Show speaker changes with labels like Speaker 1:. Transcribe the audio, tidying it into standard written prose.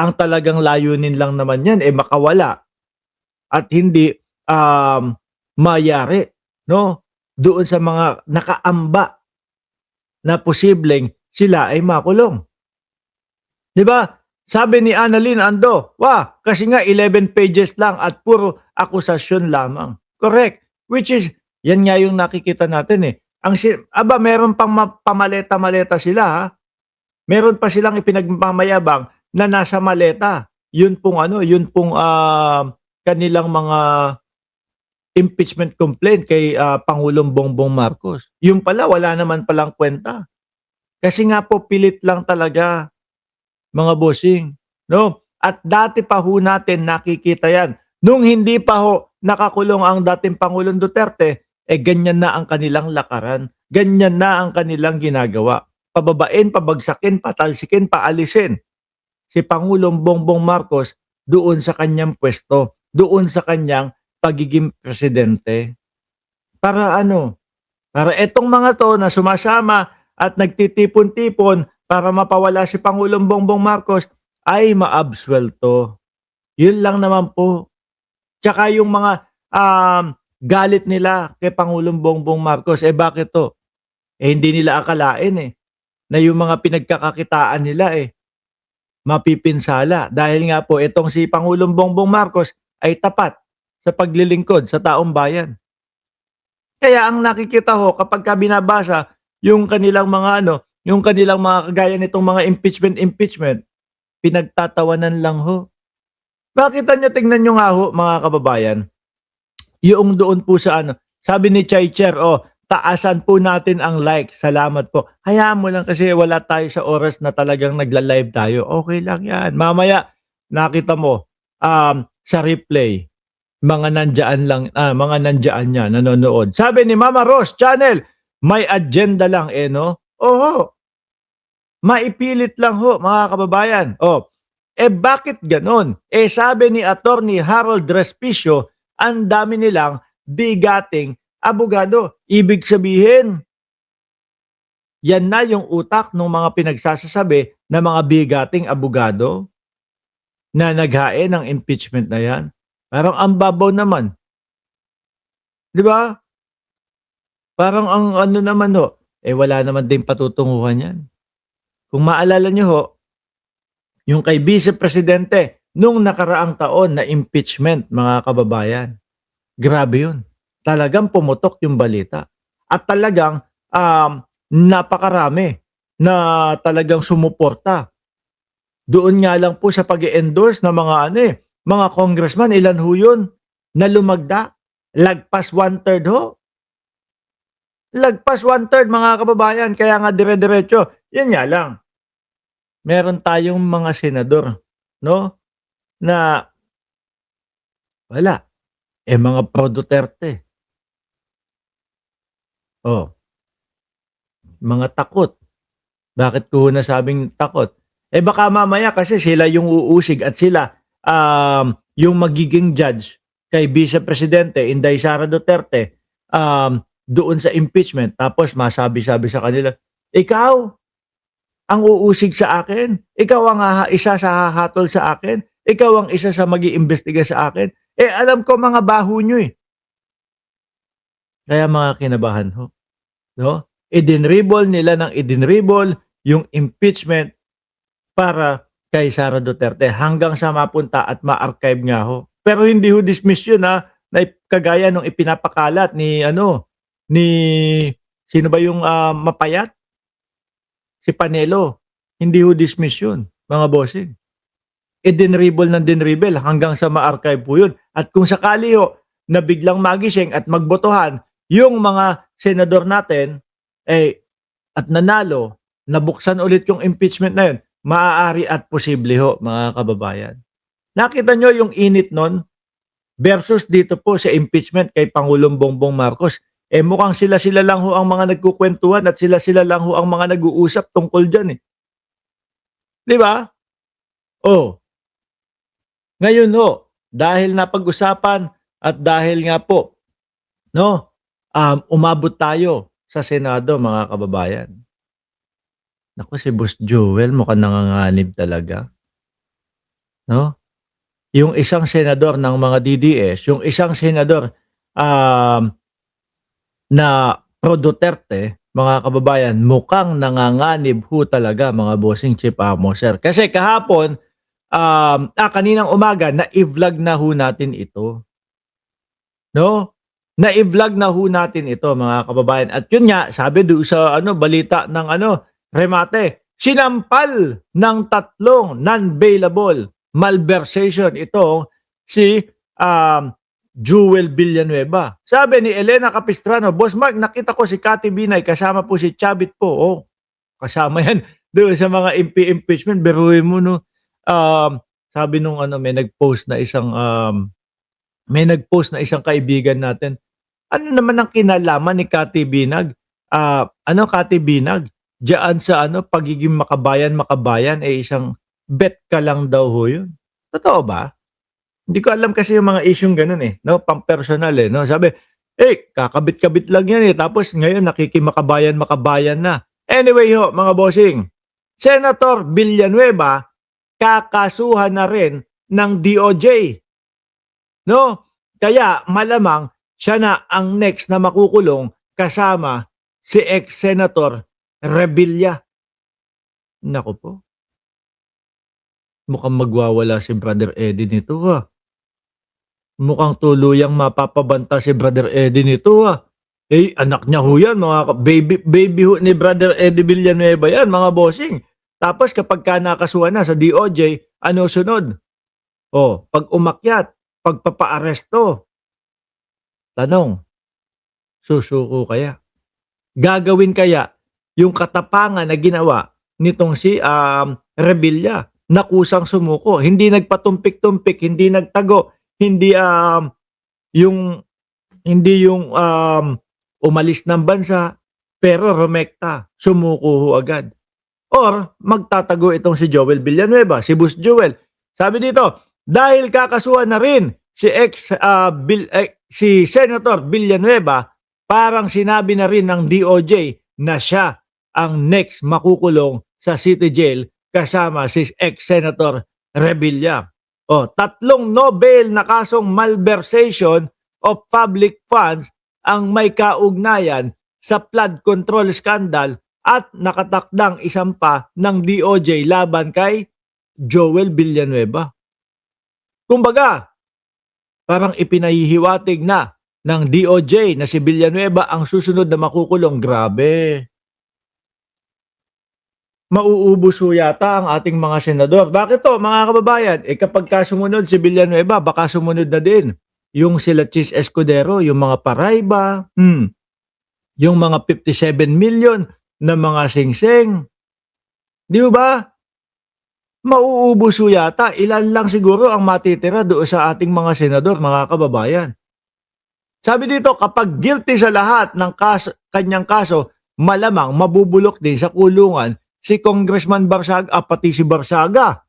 Speaker 1: ang talagang layunin lang naman yan, makawala at hindi, mayari, no, doon sa mga nakaamba na posibleng sila ay makulong. 'Di ba? Sabi ni Annalyn Ando, kasi nga 11 pages lang at puro akusasyon lamang." Correct. Which is, yan nga yung nakikita natin, meron pang pamaleta-maleta sila, ha. Meron pa silang ipinagmamayabang na nasa maleta. Yun pong kanilang mga impeachment complaint kay, Pangulong Bongbong Marcos. Yun pala wala naman palang kwenta. Kasi nga po pilit lang talaga, mga bossing, 'no? At dati pa ho natin nakikita 'yan. Nung hindi pa ho nakakulong ang dating Pangulong Duterte, ganyan na ang kanilang lakaran, ganyan na ang kanilang ginagawa. Pababain, pabagsakin, patalsikin, paalisin si Pangulong Bongbong Marcos doon sa kanyang puwesto, doon sa kanyang pagiging presidente. Para ano, para etong mga 'to na sumasama at nagtitipon-tipon para mapawala si Pangulong Bongbong Marcos ay maabsuelto. Yun lang naman po. Tsaka yung mga, galit nila kay Pangulong Bongbong Marcos, bakit 'to? Hindi nila akalain, na yung mga pinagkakakitaan nila, mapipinsala dahil nga po itong si Pangulong Bongbong Marcos ay tapat sa paglilingkod sa taong bayan. Kaya ang nakikita ko kapagka binabasa yung kanilang mga yung kanilang mga kagaya nitong mga impeachment, pinagtatawanan lang ho. Makita niyo, tingnan niyo nga ho mga kababayan, yung doon po sa sabi ni Chai Chair, taasan po natin ang like, salamat po. Hayaan mo lang kasi wala tayo sa oras na talagang nagla-live tayo, okay lang yan. Mamaya nakita mo, sa replay, mga nandiyan niya nanonood. Sabi ni Mama Rose Channel, may agenda lang, no? Oo, maipilit lang ho mga kababayan. Bakit ganon? Sabi ni Attorney Harold Respicio, ang dami nilang bigating abogado. Ibig sabihin, yan na yung utak ng mga pinagsasasabi na mga bigating abogado na naghain ng impeachment na yan. Parang ang babaw naman. 'Di ba? Parang ang naman ho, wala naman din patutunguhan yan. Kung maalala niyo ho, yung kay Vice Presidente nung nakaraang taon na impeachment, mga kababayan. Grabe yun. Talagang pumutok yung balita. At talagang napakarami na talagang sumuporta. Doon nga lang po sa pag-endorse ng mga mga congressman, ilan ho yun na lumagda? Lagpas 1/3 ho. Lagpas 1/3 mga kababayan, kaya nga dire-diretso. Yun nga lang, meron tayong mga senador, no, na wala, mga pro Duterte. Mga takot. Bakit ko nasabing takot? Baka mamaya kasi sila yung uusig at sila yung magiging judge kay Vice Presidente Inday Sara Duterte doon sa impeachment, tapos masabi-sabi sa kanila, ikaw ang uusig sa akin, ikaw ang isa sa hahatol sa akin, ikaw ang isa sa mag-iimbestiga sa akin. Alam ko mga baho nyo Kaya mga kinabahan ho, no? Idinribol nila ng idinribol yung impeachment para kay Sara Duterte hanggang sa mapunta at ma-archive nga ho. Pero hindi ho dismiss yun, na kagaya nung ipinapakalat ni ni sino ba yung mapayat? Si Panelo. Hindi ho dismiss yun, mga bossing. Dinribol ng dinribel hanggang sa ma-archive po yun. At kung sakali ho na biglang magising at magbotohan yung mga senador natin, at nanalo, nabuksan ulit yung impeachment na yun, maaari at posible ho, mga kababayan. Nakita nyo yung init nun versus dito po sa impeachment kay Pangulong Bongbong Marcos. Mukhang sila-sila lang ho ang mga nagkukwentuhan at sila-sila lang ho ang mga nag-uusap tungkol dyan. Di ba? Ngayon ho, dahil napag-usapan at dahil nga po, no, umabot tayo sa Senado, mga kababayan. Naku, si Boss Joel mukhang nanganganib talaga. no? Yung isang senador ng mga DDS, yung isang senador um, na pro Duterte, mga kababayan, mukhang nanganganib ho talaga mga bossing Chief Amo, sir. Kasi kahapon, kaninang umaga, na-i-vlog na ho natin ito. No? Na-i-vlog na ho natin ito mga kababayan. At yun nga, sabi doon sa balita ng remate, sinampal ng tatlong non-bailable malversation ito si Jewel Villanueva. Sabi ni Elena Capistrano, Boss Mark, nakita ko si Cathy Binay, kasama po si Chavit po. Oh, kasama yan doon sa mga impeachment. Beruhin mo, no? Sabi nung may nag-post na isang kaibigan natin. Ano naman ang kinalaman ni Cathy Binag? Cathy Binag? Diyan sa pagiging makabayan, isang bet ka lang daw ho yun. Totoo ba? Hindi ko alam kasi yung mga isyung ganun no? Pang-personal no? Sabi, kakabit-kabit lang yan tapos ngayon nakikimakabayan na. Anyway ho, mga bossing, Senator Villanueva, kakasuhan na rin ng DOJ. No? Kaya malamang siya na ang next na makukulong kasama si ex-senator Revilla. Naku po. Mukhang magwawala si Brother Eddie nito Mukhang tuluyang mapapabanta si Brother Eddie nito anak niya ho yan, mga baby ho ni Brother Eddie Villanueva yan, mga bossing. Tapos kapag nakasuhan na sa DOJ, ano sunod? Pag umakyat, pagpapaaresto. Tanong, susuko kaya? Gagawin kaya yung katapangan na ginawa nitong si Revilla na kusang sumuko? Hindi nagpatumpik-tumpik, hindi nagtago, hindi yung umalis ng bansa, pero rumekta, sumuko ho agad. Or magtatago itong si Joel Villanueva, si Boss Joel. Sabi dito, dahil kakasuhan na rin si Senator Villanueva, parang sinabi na rin ng DOJ na siya ang next makukulong sa City Jail kasama si ex-Senator Revilla. Tatlong no-bail na kasong malversation of public funds ang may kaugnayan sa flood control scandal at nakatakdang isang pa ng DOJ laban kay Joel Villanueva. Kumbaga, parang ipinahihiwatig na ng DOJ na si Villanueva ang susunod na makukulong. Grabe. Mauubos ho yata ang ating mga senador. Bakit to, mga kababayan? Kapag sumunod si Villanueva, baka sumunod na din yung sila Chis Escudero, yung mga Paraiba, yung mga 57 million na mga singsing. Di ba? Mauubos ho yata. Ilan lang siguro ang matitira doon sa ating mga senador, mga kababayan. Sabi dito, kapag guilty sa lahat ng kanyang kaso, malamang mabubulok din sa kulungan si Congressman Barsaga, pati si Barsaga.